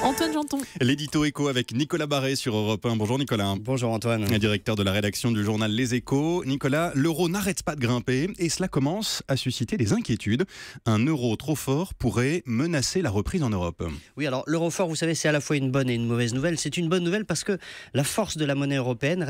Antoine Janton. L'édito éco avec Nicolas Barré sur Europe 1. Bonjour Nicolas. Bonjour Antoine. Directeur de la rédaction du journal Les Échos. Nicolas, l'euro n'arrête pas de grimper et cela commence à susciter des inquiétudes. Un euro trop fort pourrait menacer la reprise en Europe. Oui, alors l'euro fort, vous savez, c'est à la fois une bonne et une mauvaise nouvelle. C'est une bonne nouvelle parce que la force de la monnaie européenne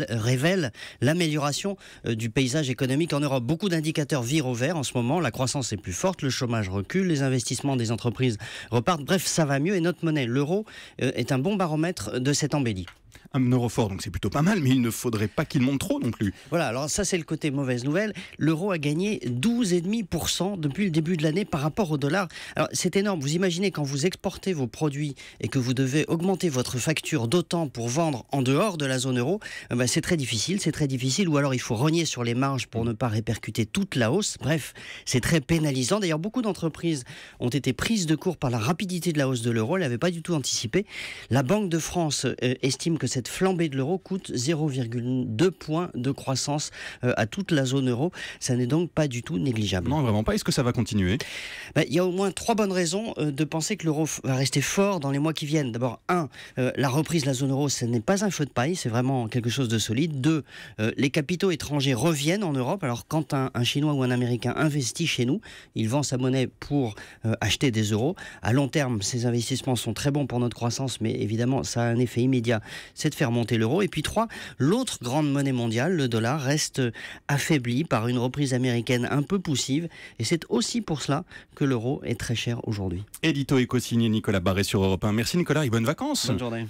révèle l'amélioration du paysage économique en Europe. Beaucoup d'indicateurs virent au vert en ce moment. La croissance est plus forte, le chômage recule, les investissements des entreprises repartent. Bref, ça va mieux et notre monnaie, l'euro, est un bon baromètre de cette embellie. Un euro fort, donc c'est plutôt pas mal, mais il ne faudrait pas qu'il monte trop non plus. Voilà, alors ça c'est le côté mauvaise nouvelle. L'euro a gagné 12,5% depuis le début de l'année par rapport au dollar. Alors c'est énorme, vous imaginez quand vous exportez vos produits et que vous devez augmenter votre facture d'autant pour vendre en dehors de la zone euro, c'est très difficile, ou alors il faut rogner sur les marges pour ne pas répercuter toute la hausse. Bref, c'est très pénalisant. D'ailleurs, beaucoup d'entreprises ont été prises de court par la rapidité de la hausse de l'euro, elles n'avaient pas du tout anticipé. La Banque de France estime que cette flambée de l'euro coûte 0,2 points de croissance à toute la zone euro. Ça n'est donc pas du tout négligeable. Non, vraiment pas. Est-ce que ça va continuer ? Il y a au moins 3 bonnes raisons de penser que l'euro va rester fort dans les mois qui viennent. D'abord, 1, la reprise de la zone euro, ce n'est pas un feu de paille, c'est vraiment quelque chose de solide. 2, les capitaux étrangers reviennent en Europe. Alors quand un Chinois ou un Américain investit chez nous, il vend sa monnaie pour acheter des euros. À long terme, ces investissements sont très bons pour notre croissance, mais évidemment, ça a un effet immédiat, c'est de faire monter l'euro. Et puis 3, l'autre grande monnaie mondiale, le dollar, reste affaibli par une reprise américaine un peu poussive. Et c'est aussi pour cela que l'euro est très cher aujourd'hui. Édito éco signé Nicolas Barré sur Europe 1. Merci Nicolas et bonnes vacances. Bonne journée.